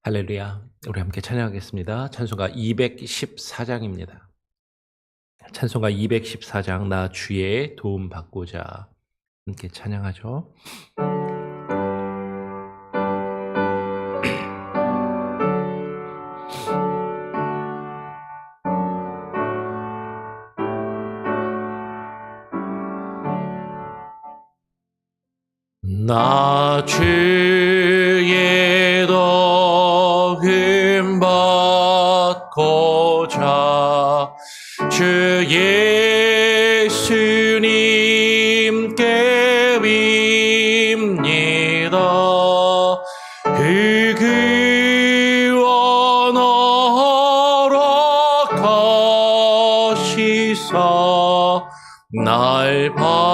할렐루야. 우리 함께 찬양하겠습니다. 찬송가 214장입니다. 찬송가 214장 나 주의 도움 받고자 함께 찬양하죠. 나 주의 도움 받고자 주 예수님께 빕니다. 그 구원 허락하시사 날 받아주소서.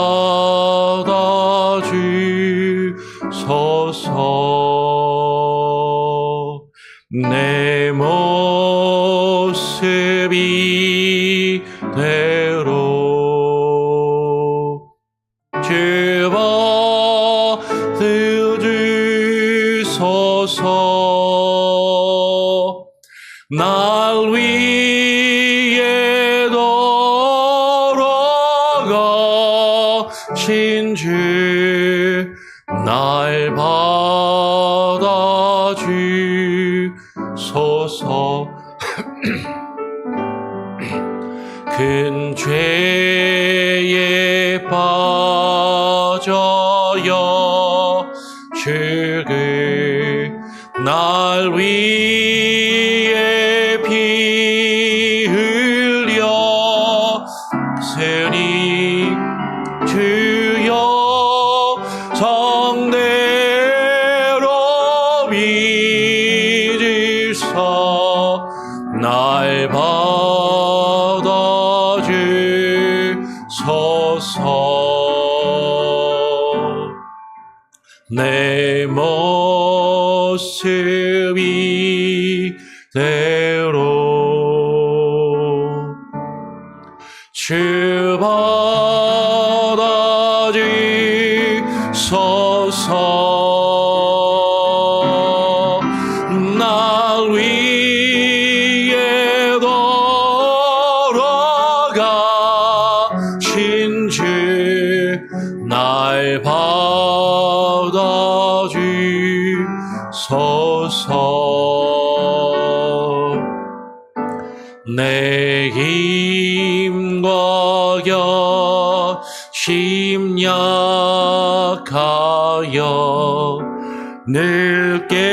내 모습 이대로 주 받으소서. 날 위해 돌아가신 주 날 받아주소서. 큰 죄에 빠져요 죽을 날 위해 피 흘렸으니 주여 성대로 믿으사 날 받아주소서. 내 모습 이대로 주 받아주소서. 날 위해 돌아가신 주 날 받아주소서. 내 힘과 욕심 약하여 늘 깨어지기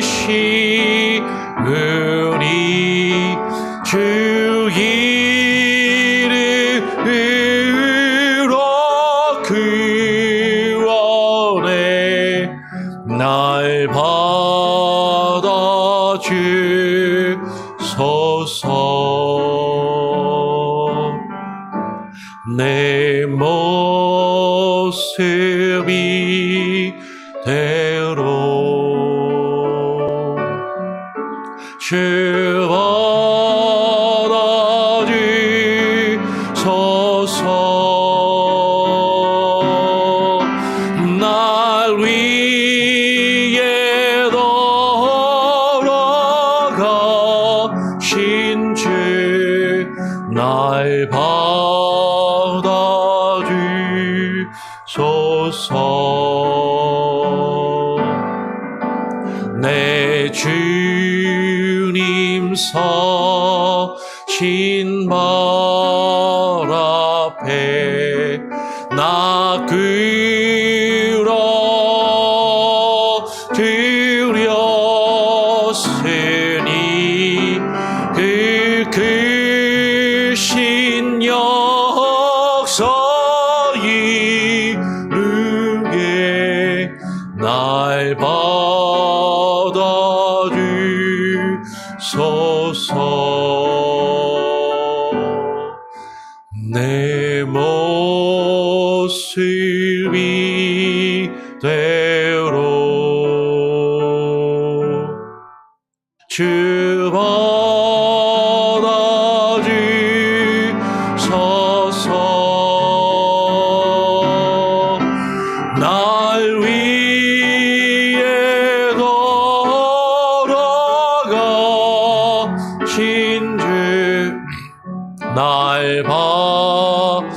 쉬우니 주 이름으로 구원해 날 받아주소서. 내 모습 이대로 주 받아주소서. 날 위해 돌아가신 주 날 받아주소서. 내 주님 서신 발 앞에 나 끌어드렸으니 그 크신 역사 이루게 날 받아주소서. 내 모습 이대로 주 받아주소서. 날 위해 돌아가신 주 날 받아주소서.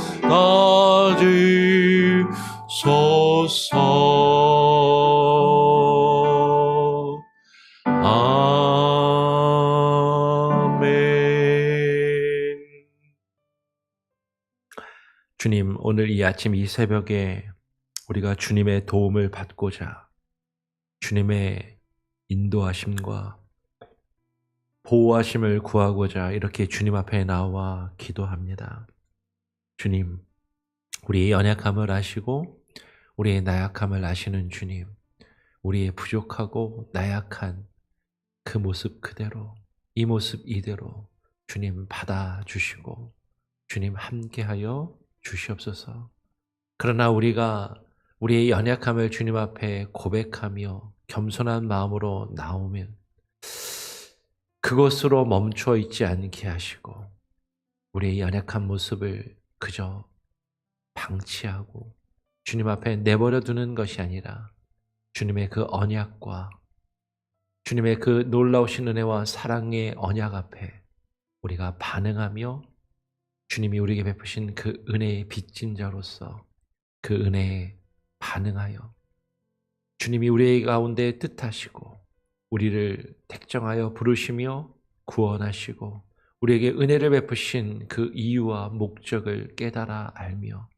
아멘. 주님, 오늘 이 아침 이 새벽에 우리가 주님의 도움을 받고자 주님의 인도하심과 보호하심을 구하고자 이렇게 주님 앞에 나와 기도합니다. 주님, 우리의 연약함을 아시고 우리의 나약함을 아시는 주님, 우리의 부족하고 나약한 그 모습 그대로, 이 모습 이대로 주님 받아주시고 주님 함께하여 주시옵소서. 그러나 우리가 우리의 연약함을 주님 앞에 고백하며 겸손한 마음으로 나오면 그것으로 멈춰 있지 않게 하시고 우리의 연약한 모습을 그저 방치하고 주님 앞에 내버려 두는 것이 아니라 주님의 그 언약과 주님의 그 놀라우신 은혜와 사랑의 언약 앞에 우리가 반응하며 주님이 우리에게 베푸신 그 은혜의 빚진 자로서 그 은혜에 반응하여 주님이 우리 가운데 뜻하시고 우리를 택정하여 부르시며 구원하시고 우리에게 은혜를 베푸신 그 이유와 목적을 깨달아 알며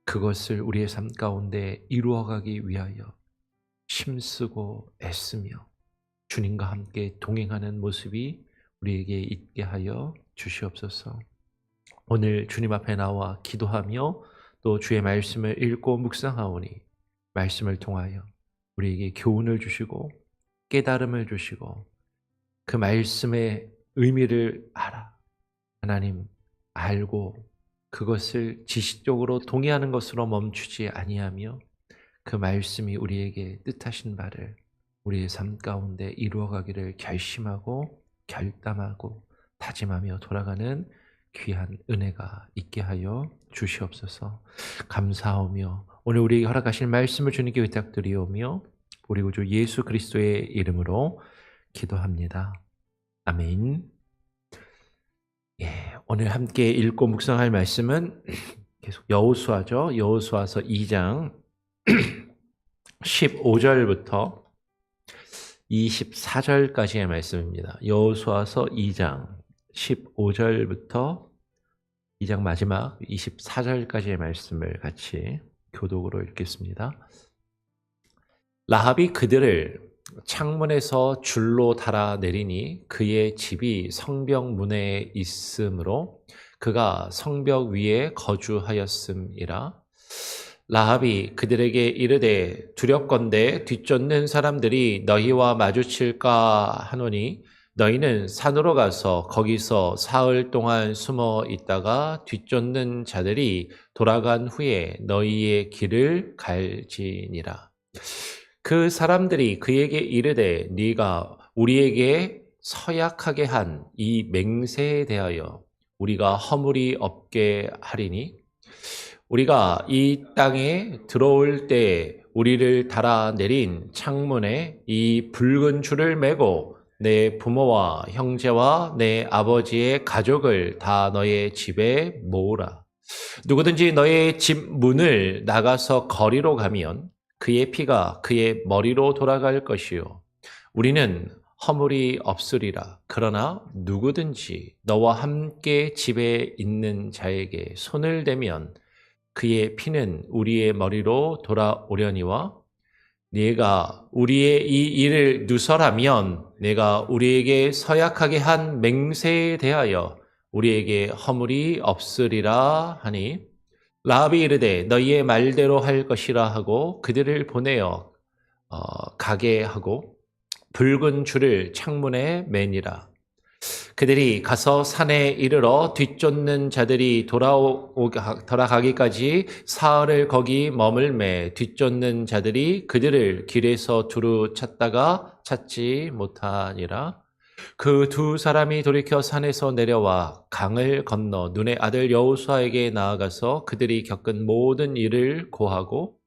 그것을 우리의 삶 가운데 이루어가기 위하여 힘쓰고 애쓰며 주님과 함께 동행하는 모습이 우리에게 있게 하여 주시옵소서. 오늘 주님 앞에 나와 기도하며 또 주의 말씀을 읽고 묵상하오니 말씀을 통하여 우리에게 교훈을 주시고 깨달음을 주시고 그 말씀의 의미를 하나님 알고 그것을 지식적으로 동의하는 것으로 멈추지 아니하며 그 말씀이 우리에게 뜻하신 바를 우리의 삶 가운데 이루어가기를 결심하고 결단하고 다짐하며 돌아가는 귀한 은혜가 있게 하여 주시옵소서. 감사하며 오늘 우리에게 허락하신 말씀을 주님께 의탁드리오며 우리 구주 예수 그리스도의 이름으로 기도합니다. 아멘. 오늘 함께 읽고 묵상할 말씀은 계속 여호수아죠. 여호수아서 2장 15절부터 24절까지의 말씀입니다. 여호수아서 2장 15절부터 2장 마지막 24절까지의 말씀을 같이 교독으로 읽겠습니다. 라합이 그들을 창문에서 줄로 달아 내리니 그의 집이 성벽 문에 있으므로 그가 성벽 위에 거주하였음이라. 라합이 그들에게 이르되 두렵건대 뒤쫓는 사람들이 너희와 마주칠까 하노니 너희는 산으로 가서 거기서 사흘 동안 숨어 있다가 뒤쫓는 자들이 돌아간 후에 너희의 길을 갈지니라. 그 사람들이 그에게 이르되 네가 우리에게 서약하게 한 이 맹세에 대하여 우리가 허물이 없게 하리니 우리가 이 땅에 들어올 때 우리를 달아내린 창문에 이 붉은 줄을 매고 내 부모와 형제와 내 아버지의 가족을 다 너의 집에 모으라. 누구든지 너의 집 문을 나가서 거리로 가면 그의 피가 그의 머리로 돌아갈 것이요 우리는 허물이 없으리라. 그러나 누구든지 너와 함께 집에 있는 자에게 손을 대면 그의 피는 우리의 머리로 돌아오려니와 네가 우리의 이 일을 누설하면 내가 우리에게 서약하게 한 맹세에 대하여 우리에게 허물이 없으리라 하니 라합이 이르되 너희의 말대로 할 것이라 하고 그들을 보내어 가게 하고 붉은 줄을 창문에 매니라. 그들이 가서 산에 이르러 뒤쫓는 자들이 돌아가기까지 사흘을 거기 머물매 뒤쫓는 자들이 그들을 길에서 두루 찾다가 찾지 못하니라. 그 두 사람이 돌이켜 산에서 내려와 강을 건너 눈의 아들 여호수아에게 나아가서 그들이 겪은 모든 일을 고하고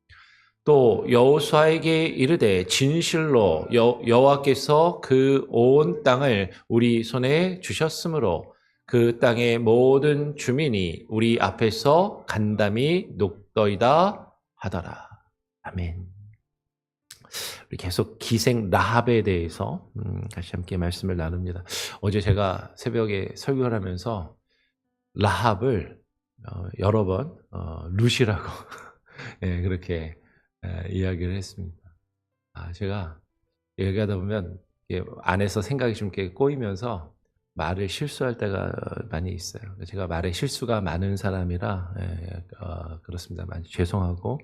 또 여호수아에게 이르되 진실로 여호와께서 그 온 땅을 우리 손에 주셨으므로 그 땅의 모든 주민이 우리 앞에서 간담이 녹더이다 하더라. 아멘. 우리 계속 기생 라합에 대해서 같이 함께 말씀을 나눕니다. 어제 제가 새벽에 설교를 하면서 라합을 여러 번 루시라고 예, 그렇게 이야기를 했습니다. 제가 얘기하다 보면 안에서 생각이 좀 이렇게 꼬이면서 말을 실수할 때가 많이 있어요. 제가 말에 실수가 많은 사람이라 그렇습니다. 많이 죄송하고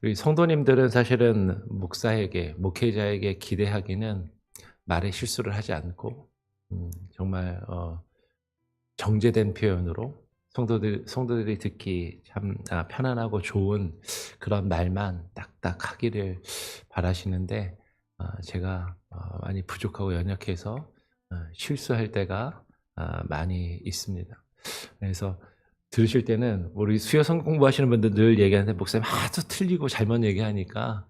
우리 성도님들은 사실은 목사에게, 목회자에게 기대하기는 말에 실수를 하지 않고 정말 정제된 표현으로 성도들이 듣기 참 편안하고 좋은 그런 말만 딱딱 하기를 바라시는데 제가 많이 부족하고 연약해서 실수할 때가 많이 있습니다. 그래서 들으실 때는 우리 수요성 공부하시는 분들 늘 얘기하는데 목사님 하도 틀리고 잘못 얘기하니까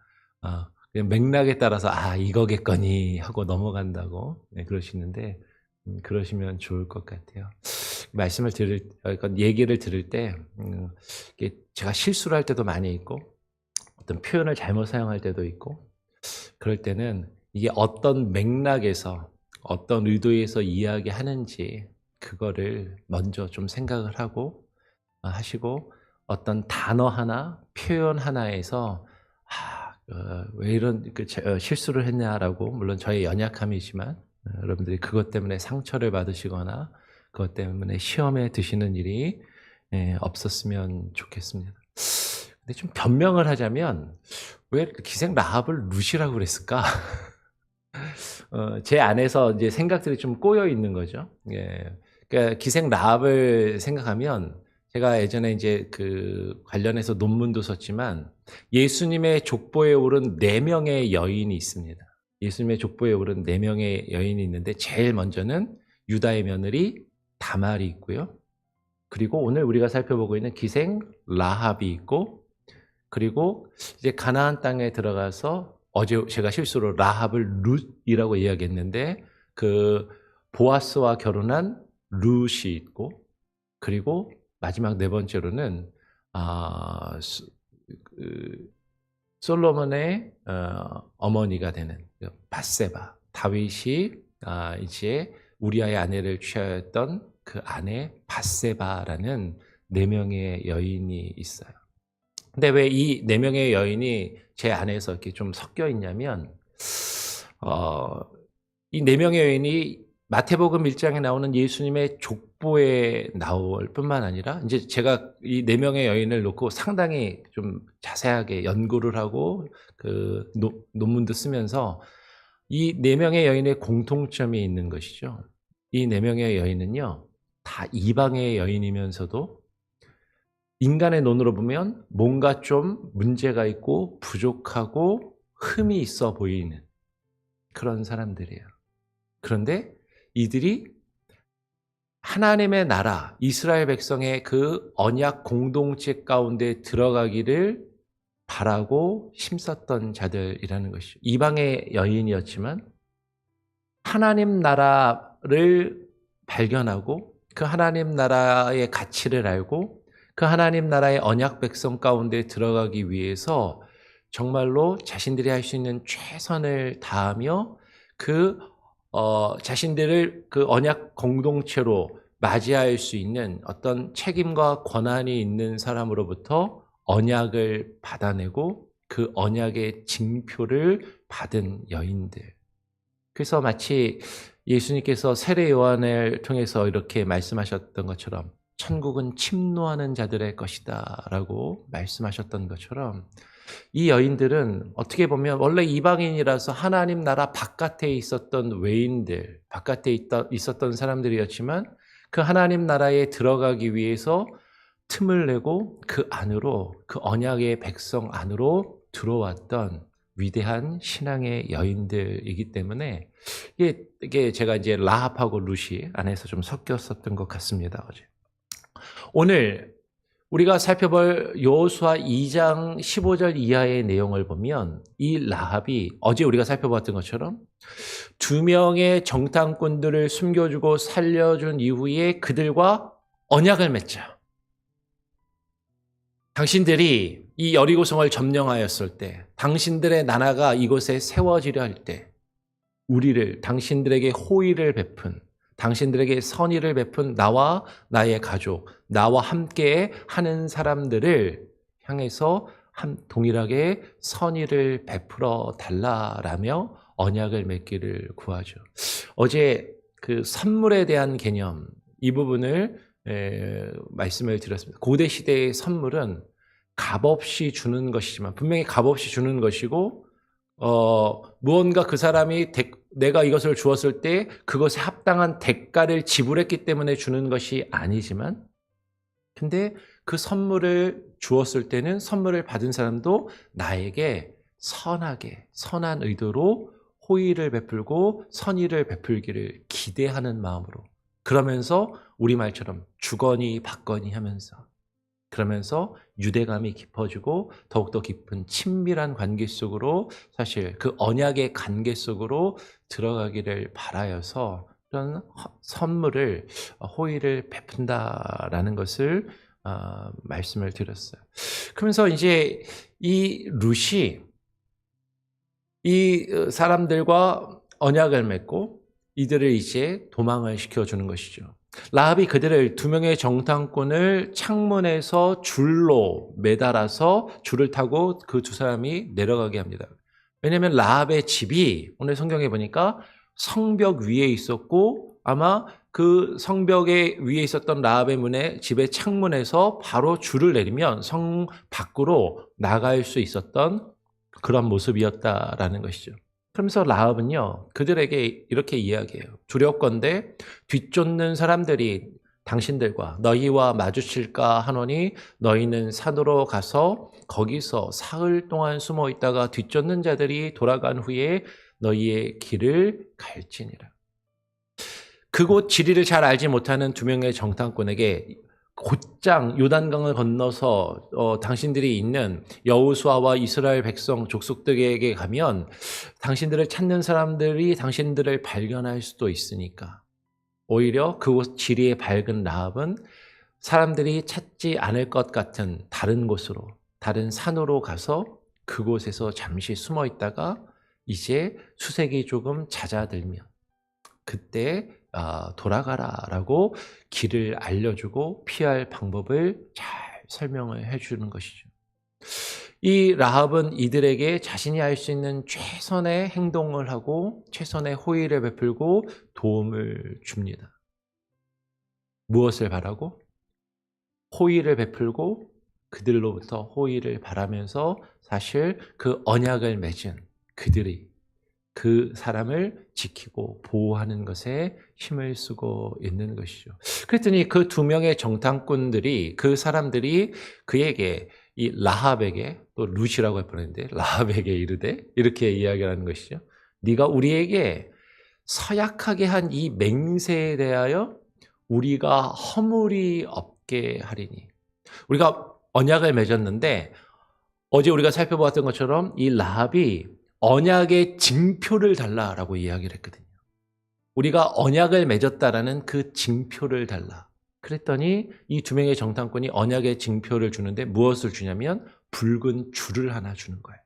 그냥 맥락에 따라서 이거겠거니 하고 넘어간다고 그러시는데 그러시면 좋을 것 같아요. 말씀을 얘기를 들을 때 제가 실수를 할 때도 많이 있고 어떤 표현을 잘못 사용할 때도 있고 그럴 때는 이게 어떤 맥락에서 어떤 의도에서 이야기하는지 그거를 먼저 좀 생각을 하시고 어떤 단어 하나, 표현 하나에서 왜 이런 실수를 했냐라고 물론 저의 연약함이지만 여러분들이 그것 때문에 상처를 받으시거나 그것 때문에 시험에 드시는 일이 없었으면 좋겠습니다. 근데 좀 변명을 하자면 왜 기생 라합을 루시라고 그랬을까? 제 안에서 이제 생각들이 좀 꼬여 있는 거죠. 그러니까 기생 라합을 생각하면 제가 예전에 이제 그 관련해서 논문도 썼지만 예수님의 족보에 오른 4명의 여인이 있습니다. 예수님의 족보에 오른 4명의 여인이 있는데 제일 먼저는 유다의 며느리 다말이 있고요. 그리고 오늘 우리가 살펴보고 있는 기생 라합이 있고 그리고 이제 가나안 땅에 들어가서 어제 제가 실수로 라합을 룻이라고 이야기했는데 그 보아스와 결혼한 룻이 있고 그리고 마지막 4번째로는 솔로몬의 어머니가 되는 밧세바 다윗이 이제 우리아의 아내를 취하였던 그 아내 밧세바라는 4명의 여인이 있어요. 근데 왜 이 4명의 여인이 제 안에서 이렇게 좀 섞여 있냐면 이 4명의 여인이 마태복음 1장에 나오는 예수님의 족보에 나올 뿐만 아니라 이제 제가 이 4명의 여인을 놓고 상당히 좀 자세하게 연구를 하고 그 논문도 쓰면서 이 4명의 여인의 공통점이 있는 것이죠. 이 4명의 여인은요, 다 이방의 여인이면서도 인간의 눈으로 보면 뭔가 좀 문제가 있고 부족하고 흠이 있어 보이는 그런 사람들이에요. 그런데 이들이 하나님의 나라, 이스라엘 백성의 그 언약 공동체 가운데 들어가기를 바라고 힘썼던 자들이라는 것이죠. 이방의 여인이었지만 하나님 나라를 발견하고 그 하나님 나라의 가치를 알고 그 하나님 나라의 언약 백성 가운데 들어가기 위해서 정말로 자신들이 할 수 있는 최선을 다하며 그 자신들을 그 언약 공동체로 맞이할 수 있는 어떤 책임과 권한이 있는 사람으로부터 언약을 받아내고 그 언약의 징표를 받은 여인들. 그래서 마치 예수님께서 세례 요한을 통해서 이렇게 말씀하셨던 것처럼 천국은 침노하는 자들의 것이다 라고 말씀하셨던 것처럼 이 여인들은 어떻게 보면 원래 이방인이라서 하나님 나라 바깥에 있었던 외인들, 바깥에 있었던 사람들이었지만 그 하나님 나라에 들어가기 위해서 틈을 내고 그 안으로, 그 언약의 백성 안으로 들어왔던 위대한 신앙의 여인들이기 때문에 이게 제가 이제 라합하고 룻이 안에서 좀 섞였었던 것 같습니다. 어제. 오늘 우리가 살펴볼 여호수아 2장 15절 이하의 내용을 보면 이 라합이 어제 우리가 살펴봤던 것처럼 두 명의 정탐꾼들을 숨겨주고 살려준 이후에 그들과 언약을 맺자. 당신들이 이 여리고성을 점령하였을 때, 당신들의 나라가 이곳에 세워지려 할 때, 우리를, 당신들에게 호의를 베푼, 당신들에게 선의를 베푼 나와 나의 가족, 나와 함께 하는 사람들을 향해서 동일하게 선의를 베풀어 달라라며 언약을 맺기를 구하죠. 어제 그 선물에 대한 개념, 이 부분을 말씀을 드렸습니다. 고대 시대의 선물은 값없이 주는 것이지만, 분명히 값없이 주는 것이고, 무언가 그 사람이 내가 이것을 주었을 때 그것에 합당한 대가를 지불했기 때문에 주는 것이 아니지만, 근데 그 선물을 주었을 때는 선물을 받은 사람도 나에게 선하게, 선한 의도로 호의를 베풀고 선의를 베풀기를 기대하는 마음으로, 그러면서 우리말처럼 주거니 받거니 하면서, 그러면서 유대감이 깊어지고 더욱더 깊은 친밀한 관계 속으로, 사실 그 언약의 관계 속으로 들어가기를 바라여서 그런 선물을, 호의를 베푼다라는 것을 말씀을 드렸어요. 그러면서 이제 이 룻이 이 사람들과 언약을 맺고 이들을 이제 도망을 시켜주는 것이죠. 라합이 그들을, 두 명의 정탐꾼을 창문에서 줄로 매달아서 줄을 타고 그 두 사람이 내려가게 합니다. 왜냐하면 라합의 집이 오늘 성경에 보니까 성벽 위에 있었고, 아마 그 성벽에 위에 있었던 라합의 집의 창문에서 바로 줄을 내리면 성 밖으로 나갈 수 있었던 그런 모습이었다라는 것이죠. 그러면서 라합은요, 그들에게 이렇게 이야기해요. 두렵건대 뒤쫓는 사람들이 당신들과 너희와 마주칠까 하노니 너희는 산으로 가서 거기서 사흘 동안 숨어 있다가 뒤쫓는 자들이 돌아간 후에 너희의 길을 갈지니라. 그곳 지리를 잘 알지 못하는 두 명의 정탐꾼에게 곧장 요단강을 건너서 당신들이 있는 여호수아와 이스라엘 백성 족속들에게 가면 당신들을 찾는 사람들이 당신들을 발견할 수도 있으니까, 오히려 그곳 지리에 밝은 라합은 사람들이 찾지 않을 것 같은 다른 곳으로, 다른 산으로 가서 그곳에서 잠시 숨어 있다가 이제 수색이 조금 잦아들면 그때 돌아가라라고 길을 알려주고 피할 방법을 잘 설명을 해주는 것이죠. 이 라합은 이들에게 자신이 할 수 있는 최선의 행동을 하고 최선의 호의를 베풀고 도움을 줍니다. 무엇을 바라고? 호의를 베풀고 그들로부터 호의를 바라면서 사실 그 언약을 맺은 그들이 그 사람을 지키고 보호하는 것에 힘을 쓰고 있는 것이죠. 그랬더니 그 두 명의 정탐꾼들이, 그 사람들이 그에게, 이 라합에게, 또 룻이라고 할 뻔했는데 라합에게 이르되 이렇게 이야기하는 것이죠. 네가 우리에게 서약하게 한 이 맹세에 대하여 우리가 허물이 없게 하리니. 우리가 언약을 맺었는데 어제 우리가 살펴보았던 것처럼 이 라합이 언약의 징표를 달라라고 이야기를 했거든요. 우리가 언약을 맺었다라는 그 징표를 달라. 그랬더니 이 두 명의 정탐꾼이 언약의 징표를 주는데 무엇을 주냐면 붉은 줄을 하나 주는 거예요.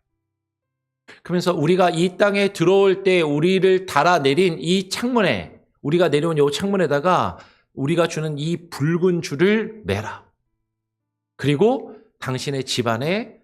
그러면서 우리가 이 땅에 들어올 때 우리를 달아내린 이 창문에, 우리가 내려온 이 창문에다가 우리가 주는 이 붉은 줄을 매라. 그리고 당신의 집안에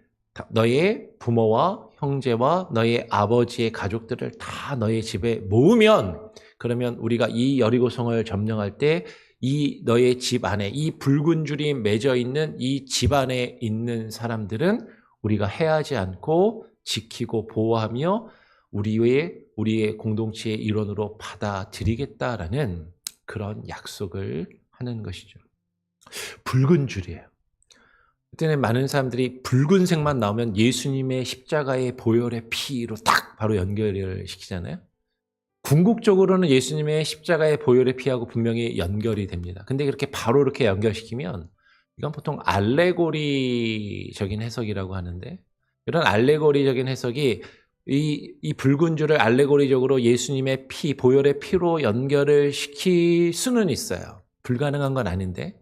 너의 부모와 형제와 너의 아버지의 가족들을 다 너의 집에 모으면, 그러면 우리가 이 여리고성을 점령할 때 이 너의 집 안에 이 붉은 줄이 맺어 있는 이 집 안에 있는 사람들은 우리가 해하지 않고 지키고 보호하며 우리의 공동체의 일원으로 받아들이겠다라는 그런 약속을 하는 것이죠. 붉은 줄이에요. 그때는 많은 사람들이 붉은색만 나오면 예수님의 십자가의 보혈의 피로 딱 바로 연결을 시키잖아요. 궁극적으로는 예수님의 십자가의 보혈의 피하고 분명히 연결이 됩니다. 근데 그렇게 바로 이렇게 연결시키면 이건 보통 알레고리적인 해석이라고 하는데, 이런 알레고리적인 해석이 이 붉은 줄을 알레고리적으로 예수님의 피, 보혈의 피로 연결을 시킬 수는 있어요. 불가능한 건 아닌데.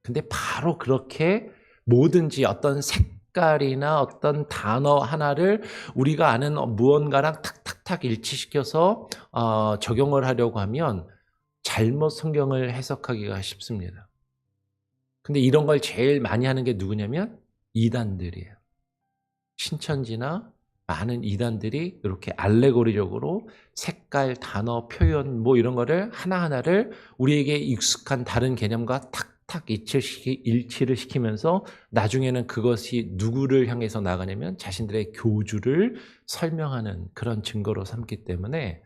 근데 바로 그렇게 뭐든지 어떤 색깔이나 어떤 단어 하나를 우리가 아는 무언가랑 탁탁탁 일치시켜서 적용을 하려고 하면 잘못 성경을 해석하기가 쉽습니다. 근데 이런 걸 제일 많이 하는 게 누구냐면 이단들이에요. 신천지나 많은 이단들이 이렇게 알레고리적으로 색깔, 단어, 표현 뭐 이런 거를 하나하나를 우리에게 익숙한 다른 개념과 탁탁 일치를 시키면서 나중에는 그것이 누구를 향해서 나가냐면 자신들의 교주를 설명하는 그런 증거로 삼기 때문에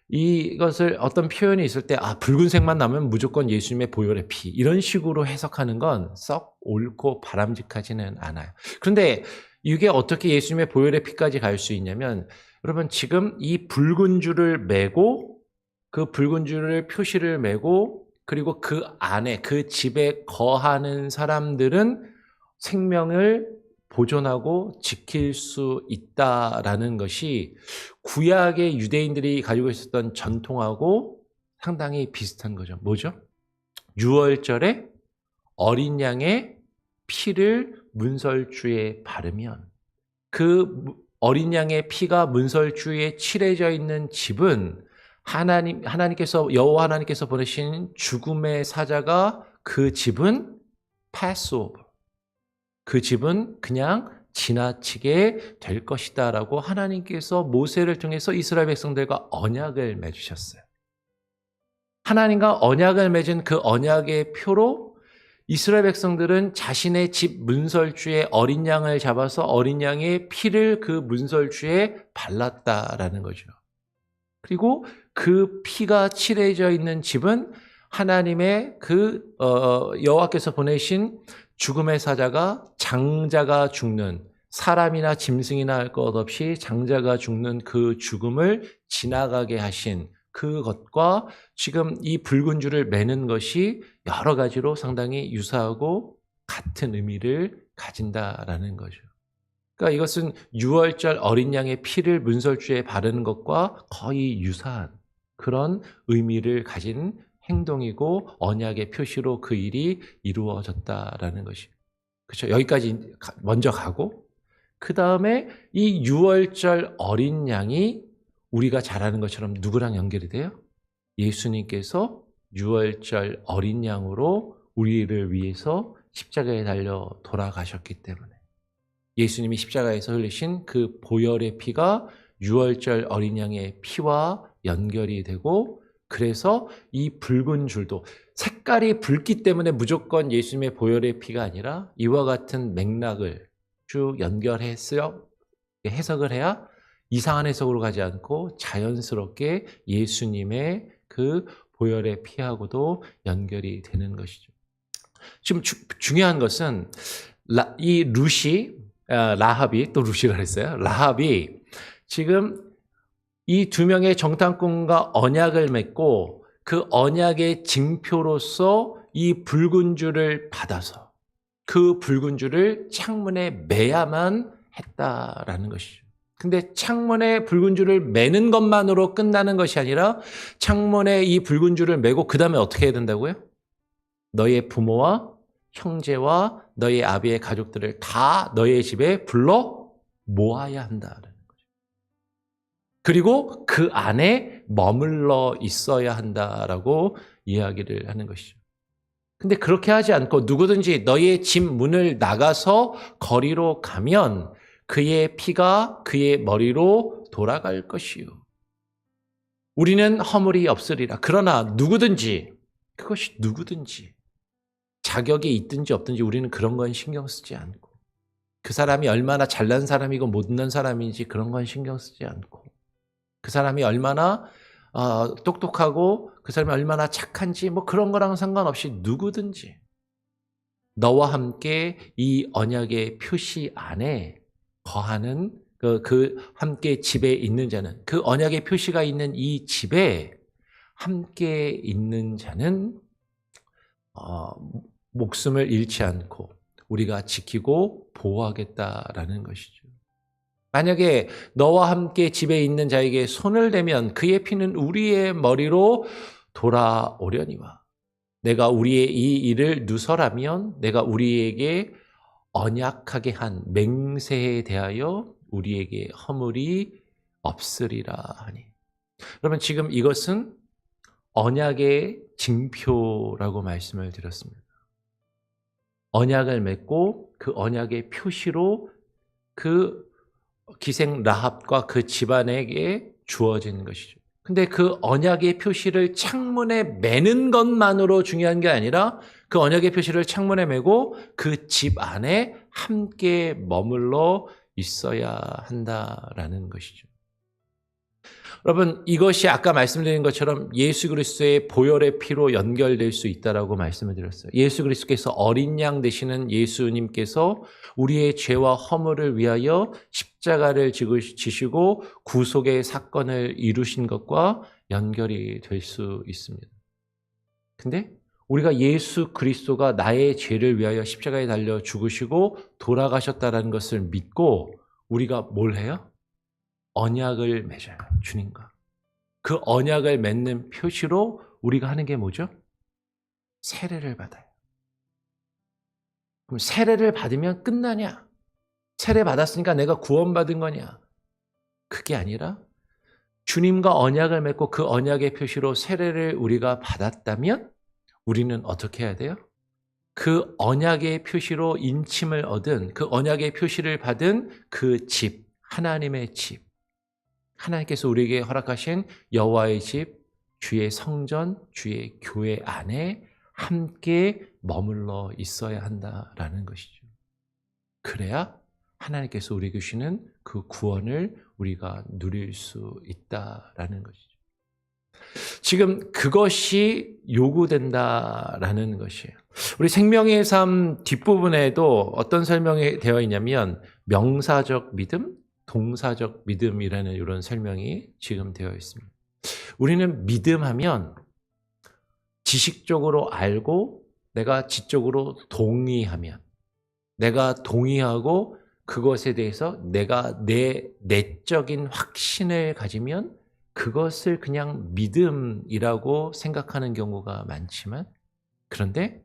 이것을 어떤 표현이 있을 때 붉은색만 나면 무조건 예수님의 보혈의 피 이런 식으로 해석하는 건 썩 옳고 바람직하지는 않아요. 그런데 이게 어떻게 예수님의 보혈의 피까지 갈 수 있냐면 여러분 지금 이 붉은 줄을 메고 그 붉은 줄을 표시를 메고 그리고 그 안에 그 집에 거하는 사람들은 생명을 보존하고 지킬 수 있다라는 것이 구약의 유대인들이 가지고 있었던 전통하고 상당히 비슷한 거죠. 뭐죠? 유월절에 어린 양의 피를 문설주에 바르면 그 어린 양의 피가 문설주에 칠해져 있는 집은 하나님께서 여호와 하나님께서 보내신 죽음의 사자가 그 집은 패스오버. 그 집은 그냥 지나치게 될 것이다라고 하나님께서 모세를 통해서 이스라엘 백성들과 언약을 맺으셨어요. 하나님과 언약을 맺은 그 언약의 표로 이스라엘 백성들은 자신의 집 문설주에 어린 양을 잡아서 어린 양의 피를 그 문설주에 발랐다라는 거죠. 그리고 그 피가 칠해져 있는 집은 하나님의 여호와께서 보내신 죽음의 사자가 장자가 죽는 사람이나 짐승이나 할 것 없이 장자가 죽는 그 죽음을 지나가게 하신 그것과 지금 이 붉은 줄을 매는 것이 여러 가지로 상당히 유사하고 같은 의미를 가진다라는 거죠. 그러니까 이것은 유월절 어린 양의 피를 문설주에 바르는 것과 거의 유사한 그런 의미를 가진 행동이고 언약의 표시로 그 일이 이루어졌다라는 것이에요. 그렇죠? 여기까지 먼저 가고 그 다음에 이 유월절 어린 양이 우리가 잘 아는 것처럼 누구랑 연결이 돼요? 예수님께서 유월절 어린 양으로 우리를 위해서 십자가에 달려 돌아가셨기 때문에 예수님이 십자가에서 흘리신 그 보혈의 피가 유월절 어린 양의 피와 연결이 되고 그래서 이 붉은 줄도 색깔이 붉기 때문에 무조건 예수님의 보혈의 피가 아니라 이와 같은 맥락을 쭉 연결해서 해석을 해야 이상한 해석으로 가지 않고 자연스럽게 예수님의 그 보혈의 피하고도 연결이 되는 것이죠. 지금 중요한 것은 이 룻이 라합이 또 룻이라 그랬어요. 라합이 지금 이 두 명의 정탐꾼과 언약을 맺고 그 언약의 징표로서 이 붉은 줄을 받아서 그 붉은 줄을 창문에 매야만 했다라는 것이죠. 근데 창문에 붉은 줄을 매는 것만으로 끝나는 것이 아니라 창문에 이 붉은 줄을 매고 그 다음에 어떻게 해야 된다고요? 너의 부모와 형제와 너의 아비의 가족들을 다 너의 집에 불러 모아야 한다는 거죠. 그리고 그 안에 머물러 있어야 한다라고 이야기를 하는 것이죠. 근데 그렇게 하지 않고 누구든지 너의 집 문을 나가서 거리로 가면 그의 피가 그의 머리로 돌아갈 것이요. 우리는 허물이 없으리라. 그러나 누구든지 그것이 누구든지 자격이 있든지 없든지 우리는 그런 건 신경 쓰지 않고 그 사람이 얼마나 잘난 사람이고 못난 사람인지 그런 건 신경 쓰지 않고 그 사람이 얼마나 똑똑하고 그 사람이 얼마나 착한지 뭐 그런 거랑 상관없이 누구든지 너와 함께 이 언약의 표시 안에 거하는 그 함께 집에 있는 자는 그 언약의 표시가 있는 이 집에 함께 있는 자는 목숨을 잃지 않고 우리가 지키고 보호하겠다라는 것이죠. 만약에 너와 함께 집에 있는 자에게 손을 대면 그의 피는 우리의 머리로 돌아오려니와 내가 우리의 이 일을 누설하면 내가 우리에게 언약하게 한 맹세에 대하여 우리에게 허물이 없으리라 하니. 그러면 지금 이것은 언약의 징표라고 말씀을 드렸습니다. 언약을 맺고 그 언약의 표시로 그 기생 라합과 그 집안에게 주어진 것이죠. 근데 그 언약의 표시를 창문에 매는 것만으로 중요한 게 아니라 그 언약의 표시를 창문에 매고 그 집 안에 함께 머물러 있어야 한다라는 것이죠. 여러분, 이것이 아까 말씀드린 것처럼 예수 그리스도의 보혈의 피로 연결될 수 있다라고 말씀을 드렸어요. 예수 그리스도께서 어린 양 되시는 예수님께서 우리의 죄와 허물을 위하여 십자가를 지시고 구속의 사건을 이루신 것과 연결이 될 수 있습니다. 근데 우리가 예수 그리스도가 나의 죄를 위하여 십자가에 달려 죽으시고 돌아가셨다는 것을 믿고 우리가 뭘 해요? 언약을 맺어요. 주님과. 그 언약을 맺는 표시로 우리가 하는 게 뭐죠? 세례를 받아요. 그럼 세례를 받으면 끝나냐? 세례 받았으니까 내가 구원받은 거냐? 그게 아니라 주님과 언약을 맺고 그 언약의 표시로 세례를 우리가 받았다면 우리는 어떻게 해야 돼요? 그 언약의 표시로 인침을 얻은 그 언약의 표시를 받은 그 집, 하나님의 집, 하나님께서 우리에게 허락하신 여호와의 집, 주의 성전, 주의 교회 안에 함께 머물러 있어야 한다라는 것이죠. 그래야 하나님께서 우리에게 주시는 그 구원을 우리가 누릴 수 있다라는 것이죠. 지금 그것이 요구된다라는 것이에요. 우리 생명의 삶 뒷부분에도 어떤 설명이 되어 있냐면 명사적 믿음, 동사적 믿음이라는 이런 설명이 지금 되어 있습니다. 우리는 믿음하면 지식적으로 알고 내가 지적으로 동의하면 내가 동의하고 그것에 대해서 내가 내 내적인 확신을 가지면 그것을 그냥 믿음이라고 생각하는 경우가 많지만 그런데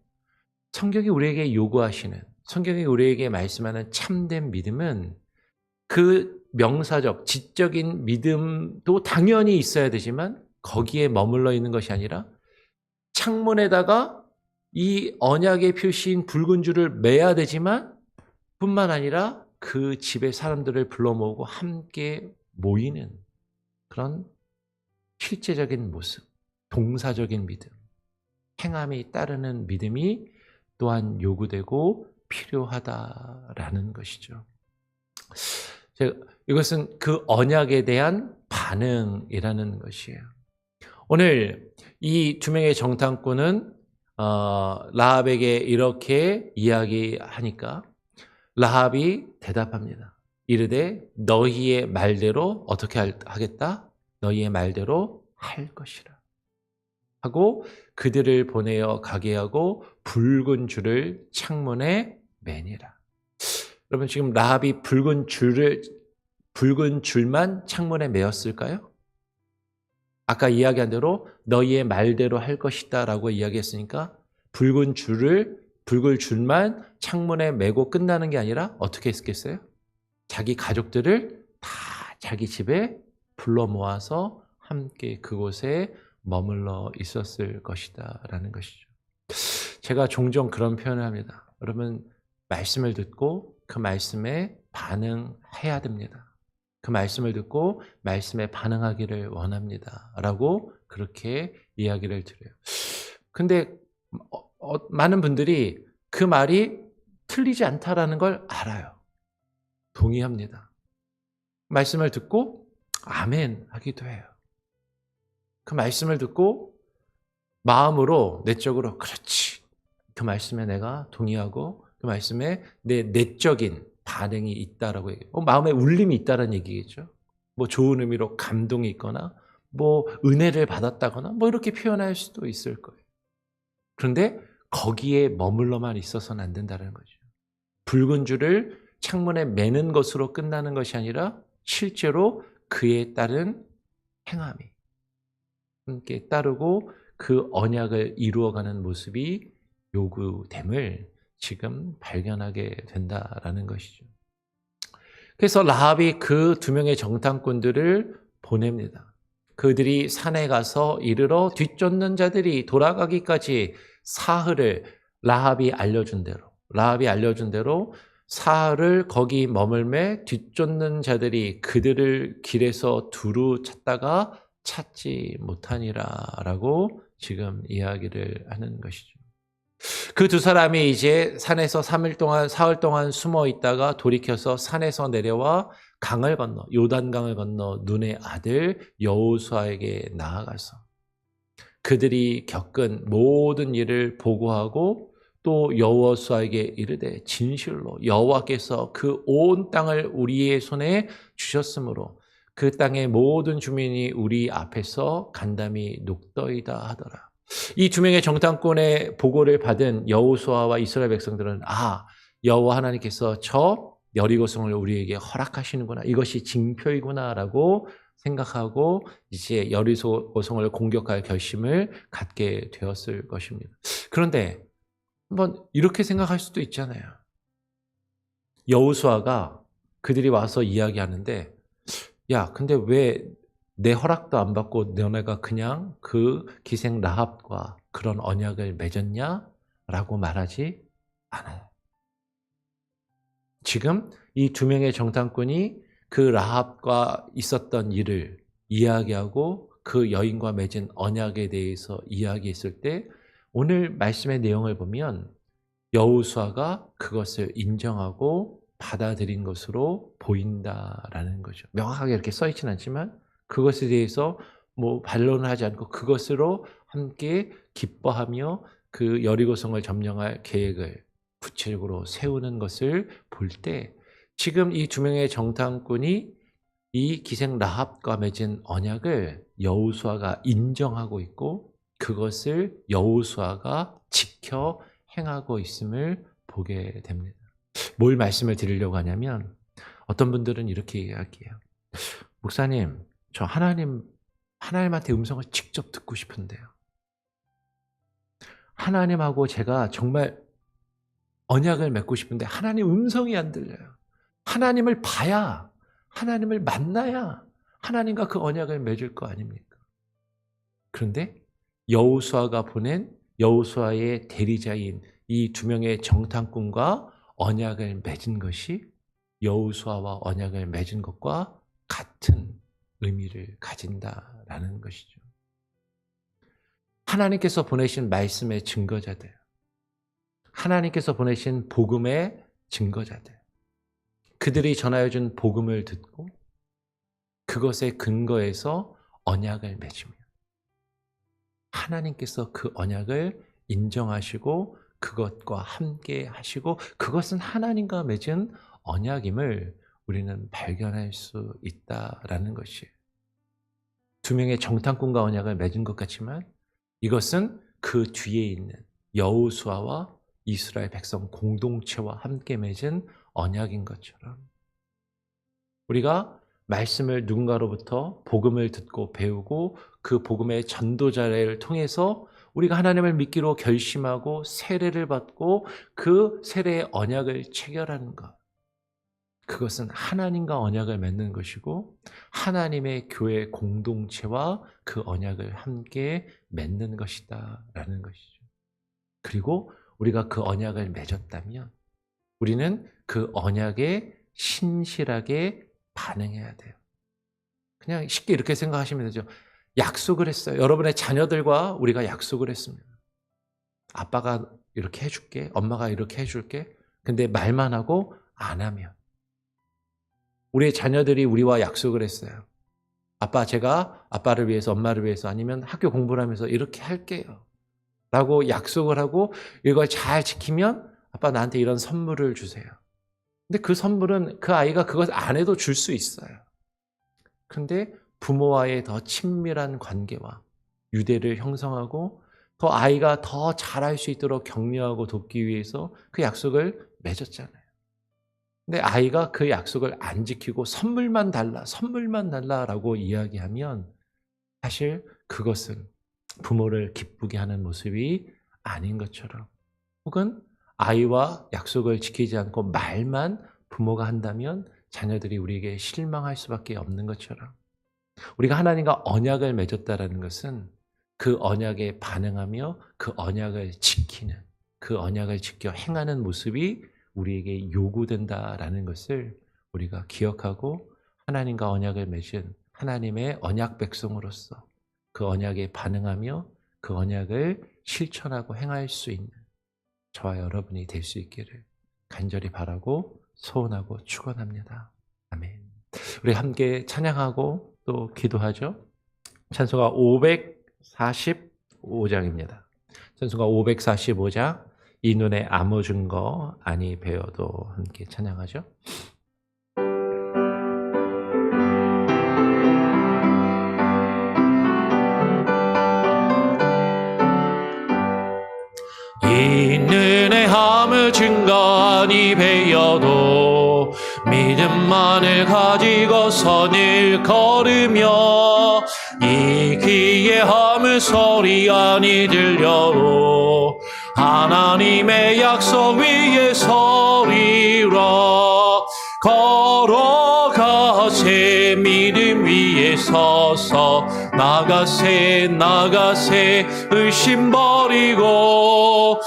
성경이 우리에게 요구하시는 성경이 우리에게 말씀하는 참된 믿음은 그 명사적, 지적인 믿음도 당연히 있어야 되지만 거기에 머물러 있는 것이 아니라 창문에다가 이 언약의 표시인 붉은 줄을 매야 되지만 뿐만 아니라 그 집의 사람들을 불러 모으고 함께 모이는 그런 실제적인 모습, 동사적인 믿음, 행함이 따르는 믿음이 또한 요구되고 필요하다라는 것이죠. 이것은 그 언약에 대한 반응이라는 것이에요. 오늘 이 두 명의 정탐꾼은 라합에게 이렇게 이야기하니까 라합이 대답합니다. 이르되 너희의 말대로 어떻게 하겠다? 너희의 말대로 할 것이라 하고 그들을 보내어 가게 하고 붉은 줄을 창문에 매니라. 여러분 지금 라합이 붉은 줄만 창문에 매었을까요? 아까 이야기한 대로 너희의 말대로 할 것이다 라고 이야기했으니까 붉은 줄만 창문에 매고 끝나는 게 아니라 어떻게 했겠어요? 자기 가족들을 다 자기 집에 불러 모아서 함께 그곳에 머물러 있었을 것이다 라는 것이죠. 제가 종종 그런 표현을 합니다. 여러분 말씀을 듣고 그 말씀에 반응해야 됩니다. 그 말씀을 듣고 말씀에 반응하기를 원합니다. 라고 그렇게 이야기를 드려요. 근데 많은 분들이 그 말이 틀리지 않다라는 걸 알아요. 동의합니다. 말씀을 듣고 아멘 하기도 해요. 그 말씀을 듣고 마음으로 내적으로 그렇지. 그 말씀에 내가 동의하고 그 말씀에 내 내적인 반응이 있다라고 얘기해요. 마음에 울림이 있다는 얘기겠죠. 뭐 좋은 의미로 감동이 있거나 뭐 은혜를 받았다거나 뭐 이렇게 표현할 수도 있을 거예요. 그런데 거기에 머물러만 있어서는 안 된다는 거죠. 붉은 줄을 창문에 매는 것으로 끝나는 것이 아니라 실제로 그에 따른 행함이 함께 따르고 그 언약을 이루어가는 모습이 요구됨을 지금 발견하게 된다라는 것이죠. 그래서 라합이 그 두 명의 정탐꾼들을 보냅니다. 그들이 산에 가서 이르러 뒤쫓는 자들이 돌아가기까지 사흘을 라합이 알려준 대로 사흘을 거기 머물매 뒤쫓는 자들이 그들을 길에서 두루 찾다가 찾지 못하니라라고 지금 이야기를 하는 것이죠. 그 두 사람이 이제 산에서 3일 동안, 사흘 동안 숨어 있다가 돌이켜서 산에서 내려와 강을 건너, 요단강을 건너 눈의 아들 여호수아에게 나아가서 그들이 겪은 모든 일을 보고하고 또 여호수아에게 이르되 진실로 여호와께서 그 온 땅을 우리의 손에 주셨으므로 그 땅의 모든 주민이 우리 앞에서 간담이 녹더이다 하더라. 이 두 명의 정탐꾼의 보고를 받은 여호수아와 이스라엘 백성들은 여호와 하나님께서 저 여리고성을 우리에게 허락하시는구나. 이것이 징표이구나라고 생각하고 이제 여리고성을 공격할 결심을 갖게 되었을 것입니다. 그런데 한번 이렇게 생각할 수도 있잖아요. 여호수아가 그들이 와서 이야기하는데 근데 왜 내 허락도 안 받고 너네가 그냥 그 기생 라합과 그런 언약을 맺었냐? 라고 말하지 않아요. 지금 이 두 명의 정탐꾼이 그 라합과 있었던 일을 이야기하고 그 여인과 맺은 언약에 대해서 이야기했을 때 오늘 말씀의 내용을 보면 여호수아가 그것을 인정하고 받아들인 것으로 보인다라는 거죠. 명확하게 이렇게 써 있지는 않지만 그것에 대해서 반론을 하지 않고 그것으로 함께 기뻐하며 그 여리고성을 점령할 계획을 구체적으로 세우는 것을 볼 때 지금 이 두 명의 정탐꾼이 이 기생 라합과 맺은 언약을 여호수아가 인정하고 있고 그것을 여호수아가 지켜 행하고 있음을 보게 됩니다. 뭘 말씀을 드리려고 하냐면 어떤 분들은 이렇게 이야기해요. 목사님, 저 하나님한테 음성을 직접 듣고 싶은데요. 하나님하고 제가 정말 언약을 맺고 싶은데 하나님 음성이 안 들려요. 하나님을 봐야, 하나님을 만나야 하나님과 그 언약을 맺을 거 아닙니까? 그런데 여호수아가 보낸 여호수아의 대리자인 이 두 명의 정탐꾼과 언약을 맺은 것이 여호수아와 언약을 맺은 것과 같은 의미를 가진다라는 것이죠. 하나님께서 보내신 말씀의 증거자들, 하나님께서 보내신 복음의 증거자들, 그들이 전하여준 복음을 듣고 그것에 근거해서 언약을 맺으며 하나님께서 그 언약을 인정하시고 그것과 함께 하시고 그것은 하나님과 맺은 언약임을 우리는 발견할 수 있다라는 것이에요. 두 명의 정탐꾼과 언약을 맺은 것 같지만 이것은 그 뒤에 있는 여호수아와 이스라엘 백성 공동체와 함께 맺은 언약인 것처럼 우리가 말씀을 누군가로부터 복음을 듣고 배우고 그 복음의 전도자를 통해서 우리가 하나님을 믿기로 결심하고 세례를 받고 그 세례의 언약을 체결하는 것. 그것은 하나님과 언약을 맺는 것이고 하나님의 교회 공동체와 그 언약을 함께 맺는 것이다라는 것이죠. 그리고 우리가 그 언약을 맺었다면 우리는 그 언약에 신실하게 반응해야 돼요. 그냥 쉽게 이렇게 생각하시면 되죠. 약속을 했어요. 여러분의 자녀들과 우리가 약속을 했습니다. 아빠가 이렇게 해줄게, 엄마가 이렇게 해줄게. 근데 말만 하고 안 하면 우리의 자녀들이 우리와 약속을 했어요. 아빠, 제가 아빠를 위해서, 엄마를 위해서 아니면 학교 공부를 하면서 이렇게 할게요. 라고 약속을 하고 이걸 잘 지키면 아빠 나한테 이런 선물을 주세요. 근데 그 선물은 그 아이가 그것 안 해도 줄 수 있어요. 그런데 부모와의 더 친밀한 관계와 유대를 형성하고 더 아이가 더 잘할 수 있도록 격려하고 돕기 위해서 그 약속을 맺었잖아요. 근데 아이가 그 약속을 안 지키고 선물만 달라라고 이야기하면 사실 그것은 부모를 기쁘게 하는 모습이 아닌 것처럼, 혹은 아이와 약속을 지키지 않고 말만 부모가 한다면 자녀들이 우리에게 실망할 수밖에 없는 것처럼, 우리가 하나님과 언약을 맺었다라는 것은 그 언약에 반응하며 그 언약을 지키는, 그 언약을 지켜 행하는 모습이 우리에게 요구된다라는 것을 우리가 기억하고, 하나님과 언약을 맺은 하나님의 언약 백성으로서 그 언약에 반응하며 그 언약을 실천하고 행할 수 있는 저와 여러분이 될 수 있기를 간절히 바라고 소원하고 축원합니다. 아멘. 우리 함께 찬양하고 또 기도하죠. 찬송가 545장입니다. 찬송가 545장, 이 눈에 아무 증거 아니 배워도 함께 찬양하죠. 이 눈에 아무 증거 아니 배워도 믿음만을 가지고서 늘 걸으며, 이 귀에 아무 소리 아니 들려도 하나님의 약속 위에 서리라. 걸어가세 믿음 위에 서서, 나가세 의심 버리고,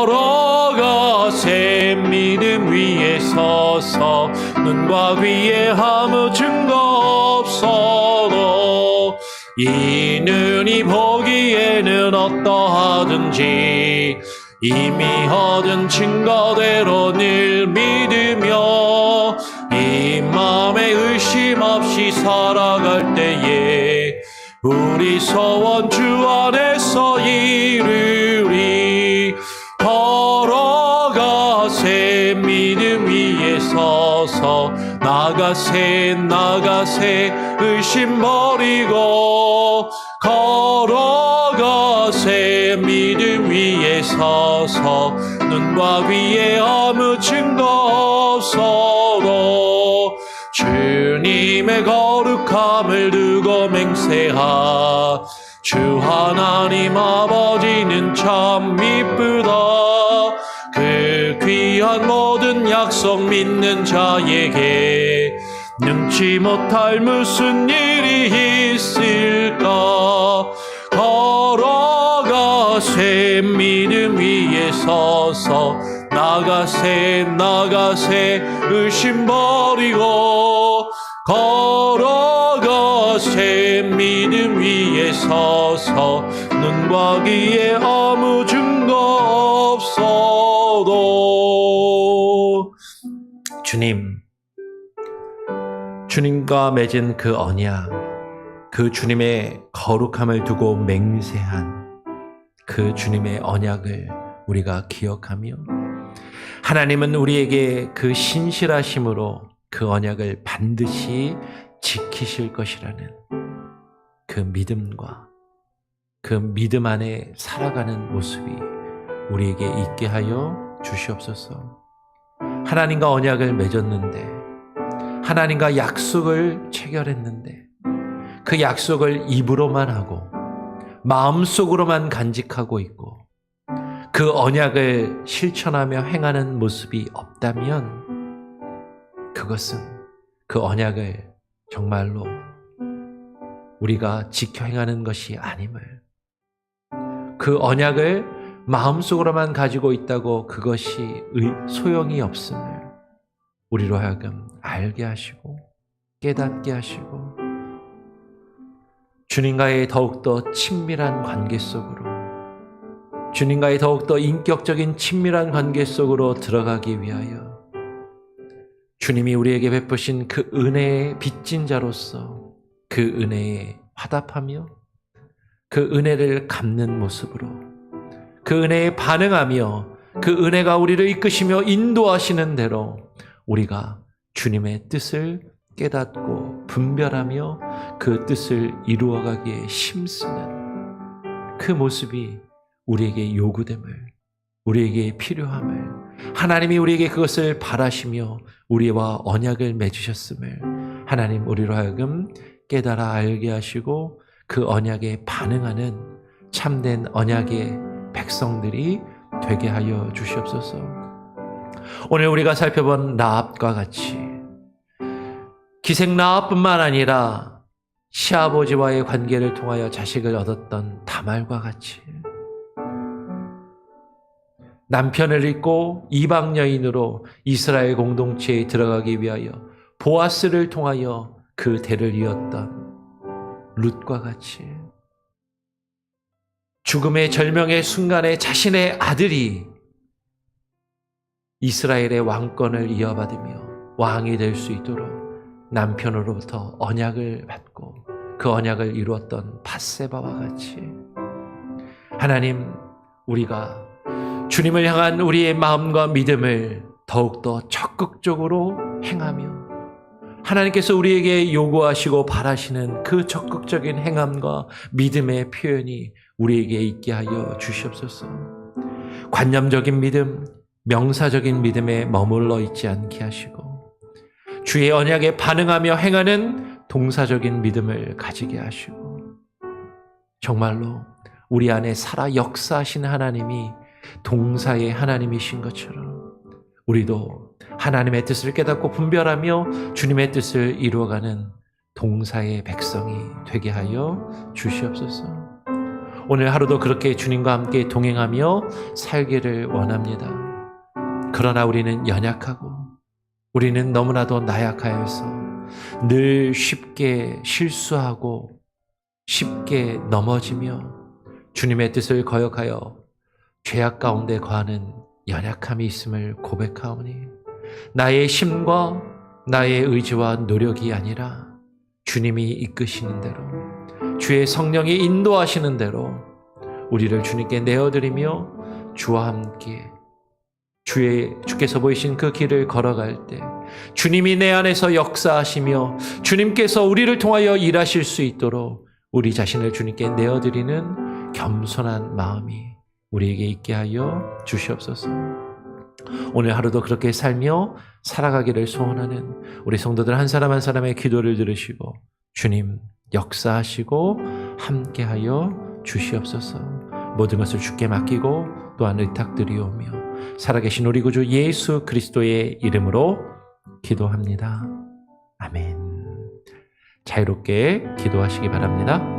걸어가세 믿음 위에 서서, 눈과 귀에 아무 증거 없어도 이 눈이 보기에는 어떠하든지 이미 얻은 증거대로 늘 믿으며, 이 마음에 의심 없이 살아갈 때에 우리 소원 주 안에서 이루리. 걸어가세 믿음 위에 서서, 나가세 의심 버리고, 걸어가세 믿음 위에 서서, 눈과 귀에 아무 증거 없어도 주님의 거룩함을 두고 맹세하. 주 하나님 아버지는 참 이쁘다. 그 귀한 모든 약속 믿는 자에게 능치 못할 무슨 일이 있을까. 걸어가세 믿음 위에 서서, 나가세 의심 버리고, 걸어가세 믿음 위에 서서, 눈과 귀에 아무 증거 없어도. 주님과 맺은 그 언약, 그 주님의 거룩함을 두고 맹세한 그 주님의 언약을 우리가 기억하며, 하나님은 우리에게 그 신실하심으로 그 언약을 반드시 지키실 것이라는 그 믿음과 그 믿음 안에 살아가는 모습이 우리에게 있게 하여 주시옵소서. 하나님과 언약을 맺었는데, 하나님과 약속을 체결했는데, 그 약속을 입으로만 하고 마음속으로만 간직하고 있고 그 언약을 실천하며 행하는 모습이 없다면, 그것은 그 언약을 정말로 우리가 지켜 행하는 것이 아님을, 그 언약을 마음속으로만 가지고 있다고 그것이 소용이 없음을 우리로 하여금 알게 하시고 깨닫게 하시고, 주님과의 더욱더 친밀한 관계 속으로, 주님과의 더욱더 인격적인 친밀한 관계 속으로 들어가기 위하여 주님이 우리에게 베푸신 그 은혜의 빚진 자로서 그 은혜에 화답하며 그 은혜를 갚는 모습으로, 그 은혜에 반응하며 그 은혜가 우리를 이끄시며 인도하시는 대로 우리가 주님의 뜻을 깨닫고 분별하며 그 뜻을 이루어가기에 힘쓰는 그 모습이 우리에게 요구됨을, 우리에게 필요함을, 하나님이 우리에게 그것을 바라시며 우리와 언약을 맺으셨음을 하나님 우리로 하여금 깨달아 알게 하시고 그 언약에 반응하는 참된 언약의 백성들이 되게 하여 주시옵소서. 오늘 우리가 살펴본 라합과 같이 기생 라합뿐만 아니라 시아버지와의 관계를 통하여 자식을 얻었던 다말과 같이 남편을 잃고 이방 여인으로 이스라엘 공동체에 들어가기 위하여 보아스를 통하여 그 대를 이었던 룻과 같이 죽음의 절명의 순간에 자신의 아들이 이스라엘의 왕권을 이어받으며 왕이 될 수 있도록 남편으로부터 언약을 받고 그 언약을 이루었던 밧세바와 같이 하나님, 우리가 주님을 향한 우리의 마음과 믿음을 더욱더 적극적으로 행하며 하나님께서 우리에게 요구하시고 바라시는 그 적극적인 행함과 믿음의 표현이 우리에게 있게 하여 주시옵소서. 관념적인 믿음, 명사적인 믿음에 머물러 있지 않게 하시고 주의 언약에 반응하며 행하는 동사적인 믿음을 가지게 하시고 정말로 우리 안에 살아 역사하신 하나님이 동사의 하나님이신 것처럼 우리도 하나님의 뜻을 깨닫고 분별하며 주님의 뜻을 이루어가는 동사의 백성이 되게 하여 주시옵소서. 오늘 하루도 그렇게 주님과 함께 동행하며 살기를 원합니다. 그러나 우리는 연약하고 우리는 너무나도 나약하여서 늘 쉽게 실수하고 쉽게 넘어지며 주님의 뜻을 거역하여 죄악 가운데 거하는 연약함이 있음을 고백하오니 나의 힘과 나의 의지와 노력이 아니라 주님이 이끄시는 대로 주의 성령이 인도하시는 대로 우리를 주님께 내어드리며 주와 함께 주께서 보이신 그 길을 걸어갈 때 주님이 내 안에서 역사하시며 주님께서 우리를 통하여 일하실 수 있도록 우리 자신을 주님께 내어드리는 겸손한 마음이 우리에게 있게 하여 주시옵소서. 오늘 하루도 그렇게 살며 살아가기를 소원하는 우리 성도들 한 사람 한 사람의 기도를 들으시고 주님 역사하시고 함께하여 주시옵소서. 모든 것을 주께 맡기고 또한 의탁드리오며 살아계신 우리 구주 예수 그리스도의 이름으로 기도합니다. 아멘. 자유롭게 기도하시기 바랍니다.